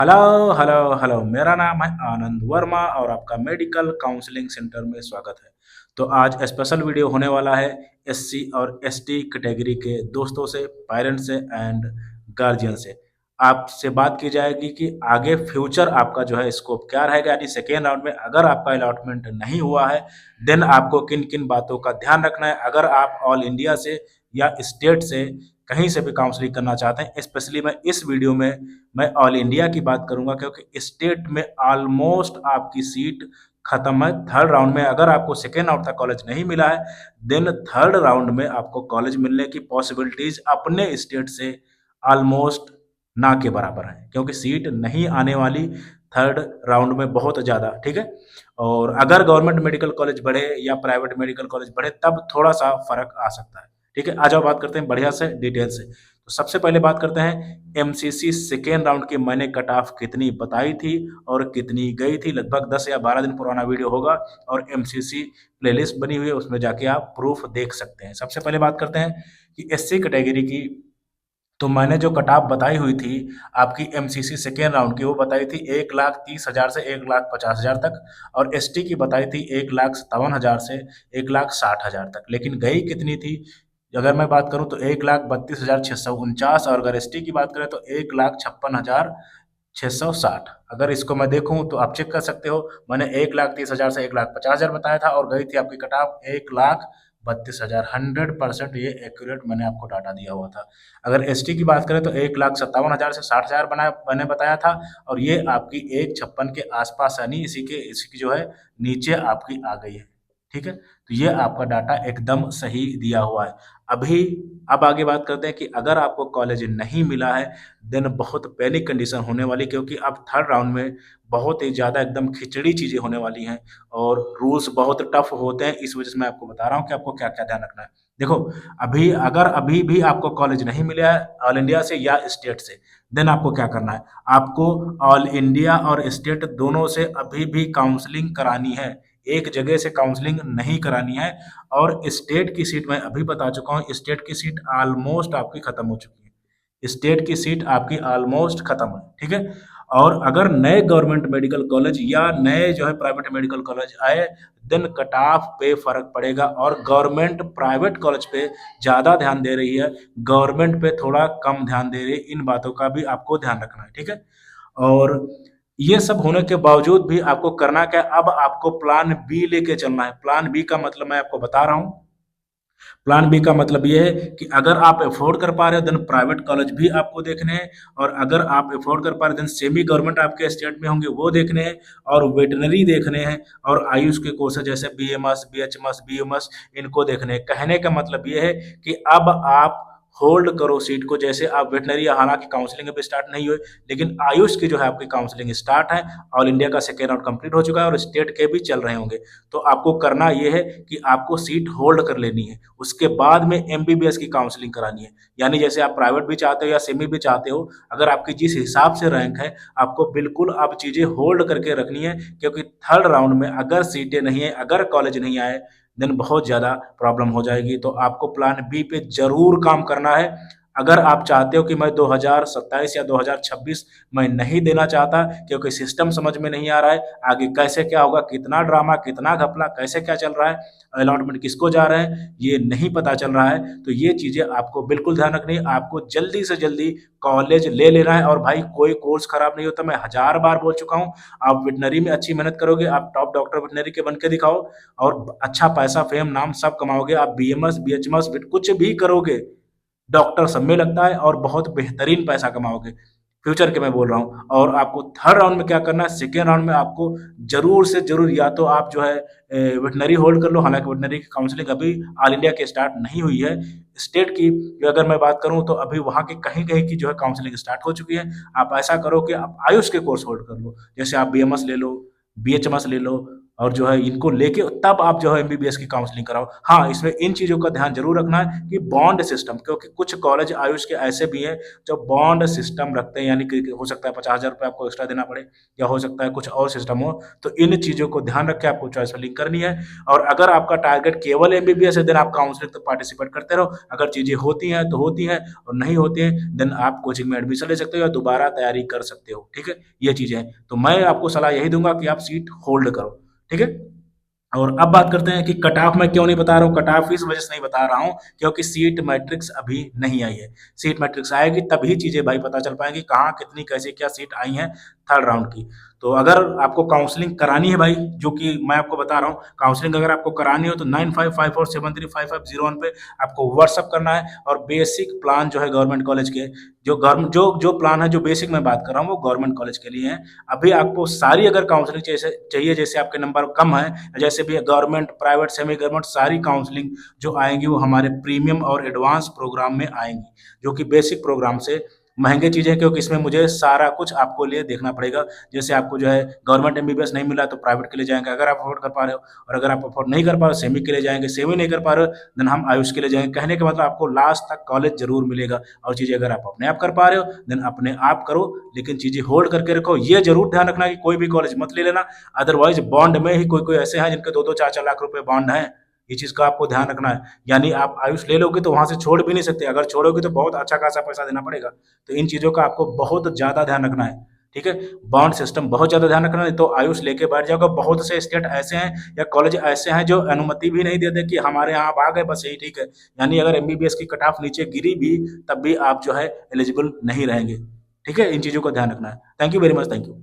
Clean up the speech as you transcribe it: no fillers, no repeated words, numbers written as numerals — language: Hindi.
हेलो हेलो हेलो, मेरा नाम है आनंद वर्मा और आपका मेडिकल काउंसलिंग सेंटर में स्वागत है। तो आज स्पेशल वीडियो होने वाला है एससी और एसटी कैटेगरी के दोस्तों से, पेरेंट्स से एंड गार्जियन से। आपसे बात की जाएगी कि आगे फ्यूचर आपका जो है स्कोप क्या रहेगा, यानी सेकेंड राउंड में अगर आपका अलॉटमेंट नहीं हुआ है देन आपको किन किन बातों का ध्यान रखना है। अगर आप ऑल इंडिया से या स्टेट से कहीं से भी काउंसलिंग करना चाहते हैं, स्पेशली मैं इस वीडियो में मैं ऑल इंडिया की बात करूंगा क्योंकि स्टेट में ऑलमोस्ट आपकी सीट खत्म है। थर्ड राउंड में अगर आपको सेकेंड राउंड तक कॉलेज नहीं मिला है देन थर्ड राउंड में आपको कॉलेज मिलने की पॉसिबिलिटीज अपने स्टेट से ऑलमोस्ट ना के बराबर है, क्योंकि सीट नहीं आने वाली थर्ड राउंड में बहुत ज़्यादा। ठीक है, और अगर गवर्नमेंट मेडिकल कॉलेज बढ़े या प्राइवेट मेडिकल कॉलेज बढ़े तब थोड़ा सा फर्क आ सकता है। ठीक है, आ जाओ बात करते हैं बढ़िया से डिटेल से। तो सबसे पहले बात करते हैं एमसीसी सेकेंड राउंड की मैंने कट ऑफ कितनी बताई थी और कितनी गई थी। लगभग 10 या 12 दिन पुराना वीडियो होगा और एमसीसी प्लेलिस्ट बनी हुई है, उसमें जाके आप प्रूफ देख सकते हैं। सबसे पहले बात करते हैं कि एससी कैटेगरी की। तो मैंने जो कट ऑफ बताई हुई थी आपकी एमसीसी सेकेंड राउंड की, वो बताई थी 1,30,000 से 1,50,000 तक, और एसटी की बताई थी 1,57,000 से 1,60,000 तक। लेकिन गई कितनी थी अगर मैं बात करूं तो 1,32,649, और अगर एसटी की बात करें तो 1,56,660। अगर इसको मैं देखूं तो आप चेक कर सकते हो, मैंने 1,30,000 से 1,50,000 बताया था और गई थी आपकी कट ऑफ 1,32,000। 100% ये एक्यूरेट मैंने आपको डाटा दिया हुआ था। अगर एसटी की बात करें तो 1,57,000 से 60,000 बनाया मैंने बताया था, और ये आपकी 1,56 के आसपास, यानी इसी की जो है नीचे आपकी आ गई है। ठीक है, तो ये आपका डाटा एकदम सही दिया हुआ है। अभी अब आगे बात करते हैं कि अगर आपको कॉलेज नहीं मिला है देन बहुत पैनिक कंडीशन होने वाली, क्योंकि अब थर्ड राउंड में बहुत ही ज़्यादा एकदम खिचड़ी चीज़ें होने वाली हैं और रूल्स बहुत टफ होते हैं। इस वजह से मैं आपको बता रहा हूँ कि आपको क्या क्या ध्यान रखना है। देखो, अभी भी आपको कॉलेज नहीं मिला है ऑल इंडिया से या स्टेट से, देन आपको क्या करना है, आपको ऑल इंडिया और स्टेट दोनों से अभी भी काउंसलिंग करानी है। एक जगह से काउंसलिंग नहीं करानी है। और स्टेट की सीट मैं अभी बता चुका हूँ, स्टेट की सीट ऑलमोस्ट आपकी खत्म हो चुकी है। स्टेट की सीट आपकी ऑलमोस्ट खत्म है। ठीक है, और अगर नए गवर्नमेंट मेडिकल कॉलेज या नए जो है प्राइवेट मेडिकल कॉलेज आए देन कट ऑफ पे फर्क पड़ेगा, और गवर्नमेंट प्राइवेट कॉलेज पे ज्यादा ध्यान दे रही है, गवर्नमेंट पे थोड़ा कम ध्यान दे रही है। इन बातों का भी आपको ध्यान रखना है। ठीक है, और ये सब होने के बावजूद भी आपको करना क्या है, अब आपको प्लान बी लेके चलना है। प्लान बी का मतलब मैं आपको बता रहा हूँ। प्लान बी का मतलब ये है कि अगर आप अफोर्ड कर पा रहे हो देन प्राइवेट कॉलेज भी आपको देखने हैं, और अगर आप अफोर्ड कर पा रहे हो देन सेमी गवर्नमेंट आपके स्टेट में होंगे वो देखने हैं, और वेटनरी देखने हैं, और आयुष के कोर्सेज जैसे बीएमएस, बीएचएमएस, बीएमएस, इनको देखने हैं। कहने का मतलब ये है कि अब आप होल्ड करो सीट को। जैसे आप वेटनरी, हालांकि काउंसलिंग अभी स्टार्ट नहीं हुई, लेकिन आयुष की जो है आपकी काउंसलिंग स्टार्ट है। ऑल इंडिया का सेकेंड राउंड कंप्लीट हो चुका है और स्टेट के भी चल रहे होंगे। तो आपको करना ये है कि आपको सीट होल्ड कर लेनी है, उसके बाद में एमबीबीएस की काउंसलिंग करानी है। यानी जैसे आप प्राइवेट भी चाहते हो या सेमी भी चाहते हो, अगर आपकी जिस हिसाब से रैंक है आपको बिल्कुल अब चीजें होल्ड करके रखनी है, क्योंकि थर्ड राउंड में अगर सीटें नहीं है, अगर कॉलेज नहीं आए देन बहुत ज्यादा प्रॉब्लम हो जाएगी। तो आपको प्लान बी पे जरूर काम करना है। अगर आप चाहते हो कि मैं 2027 या 2026 मैं नहीं देना चाहता क्योंकि सिस्टम समझ में नहीं आ रहा है, आगे कैसे क्या होगा, कितना ड्रामा, कितना घपला, कैसे क्या चल रहा है, अलॉटमेंट किसको जा रहे हैं ये नहीं पता चल रहा है, तो ये चीजें आपको बिल्कुल ध्यान रखनी है। आपको जल्दी से जल्दी कॉलेज ले लेना है। और भाई, कोई कोर्स खराब नहीं होता, मैं हजार बार बोल चुका हूँ। आप वेटनरी में अच्छी मेहनत करोगे, आप टॉप डॉक्टर वेटनरी के बन के दिखाओ और अच्छा पैसा, फेम, नाम सब कमाओगे। आप बीएमएस, बीएचएमएस कुछ भी करोगे, डॉक्टर सब में लगता है और बहुत बेहतरीन पैसा कमाओगे। फ्यूचर के मैं बोल रहा हूँ। और आपको थर्ड राउंड में क्या करना है, सेकेंड राउंड में आपको जरूर से जरूर या तो आप जो है वेटनरी होल्ड कर लो। हालांकि वेटनरी की काउंसलिंग अभी ऑल इंडिया के स्टार्ट नहीं हुई है। स्टेट की अगर मैं बात करूं तो अभी वहां की कहीं कहीं की जो है काउंसलिंग स्टार्ट हो चुकी है। आप ऐसा करो कि आप आयुष के कोर्स होल्ड कर लो, जैसे आप बीएमएस ले लो, बीएचएमएस ले लो, और जो है इनको लेके तब आप जो है एमबीबीएस की काउंसलिंग कराओ। हाँ, इसमें इन चीज़ों का ध्यान ज़रूर रखना है कि बॉन्ड सिस्टम, क्योंकि कुछ कॉलेज आयुष के ऐसे भी हैं जो बॉन्ड सिस्टम रखते हैं, यानी कि हो सकता है 50,000 रुपये आपको एक्स्ट्रा देना पड़े, या हो सकता है कुछ और सिस्टम हो। तो इन चीज़ों को ध्यान रख के आपको चॉइस फिलिंग करनी है। और अगर आपका टारगेट केवल एमबीबीएस है, देन आप काउंसलिंग तक पार्टिसिपेट करते रहो। अगर चीज़ें होती हैं तो होती हैं, और नहीं होती हैं देन आप कोचिंग में एडमिशन ले सकते हो या दोबारा तैयारी कर सकते हो। ठीक है, ये चीज़ें हैं। तो मैं आपको सलाह यही दूंगा कि आप सीट होल्ड करो। ठीक है। और अब बात करते हैं कि कट ऑफ मैं क्यों नहीं बता रहा हूँ। कट ऑफ इस वजह से नहीं बता रहा हूँ क्योंकि सीट मैट्रिक्स अभी नहीं आई है। सीट मैट्रिक्स आएगी तभी चीजें भाई पता चल पाएंगी, कहाँ कितनी कैसे क्या सीट आई हैं थर्ड राउंड की। तो अगर आपको काउंसलिंग करानी है भाई, जो कि मैं आपको बता रहा हूँ, काउंसलिंग अगर आपको करानी हो तो 9554735501 पे आपको व्हाट्सअप करना है। और बेसिक प्लान जो है गवर्नमेंट कॉलेज के, जो गवर्नमेंट जो प्लान है, जो बेसिक मैं बात कर रहा हूँ वो गवर्नमेंट कॉलेज के लिए है। अभी आपको सारी अगर काउंसलिंग चाहिए, जैसे आपके नंबर कम है, जैसे भी गवर्नमेंट प्राइवेट सेमी गवर्नमेंट, सारी काउंसलिंग जो आएंगी वो हमारे प्रीमियम और एडवांस प्रोग्राम में आएंगी, जो कि बेसिक प्रोग्राम से महंगे चीज़ें हैं, क्योंकि इसमें मुझे सारा कुछ आपको लिए देखना पड़ेगा। जैसे आपको जो है गवर्नमेंट एमबीबीएस नहीं मिला तो प्राइवेट के लिए जाएंगे अगर आप अफोर्ड कर पा रहे हो, और अगर आप अफोर्ड नहीं कर पा रहे हो सेमी के लिए जाएंगे, सेमी नहीं कर पा रहे हो देन हम आयुष के लिए जाएंगे। कहने का मतलब आपको लास्ट तक कॉलेज जरूर मिलेगा। और चीज़ें अगर आप अपने आप कर पा रहे हो देन अपने आप करो, लेकिन चीज़ें होल्ड करके रखो। ये जरूर ध्यान रखना कि कोई भी कॉलेज मत ले लेना, अदरवाइज बॉन्ड में ही कोई कोई ऐसे हैं जिनके 2-2 4-4 लाख रुपए बॉन्ड हैं। ये चीज़ का आपको ध्यान रखना है। यानी आप आयुष ले लोगे तो वहां से छोड़ भी नहीं सकते, अगर छोड़ोगे तो बहुत अच्छा खासा पैसा देना पड़ेगा। तो इन चीज़ों का आपको बहुत ज़्यादा ध्यान रखना है। ठीक है, बॉन्ड सिस्टम बहुत ज़्यादा ध्यान रखना, नहीं तो आयुष लेके बैठ जाओगे। बहुत से स्टेट ऐसे हैं या कॉलेज ऐसे हैं जो अनुमति भी नहीं देते कि हमारे यहाँ आप आ गए बस यही ठीक है। यानी अगर एमबीबीएस की कट ऑफ नीचे गिरी भी तब भी आप जो है एलिजिबल नहीं रहेंगे। ठीक है, इन चीज़ों का ध्यान रखना है। Thank you very much, thank you.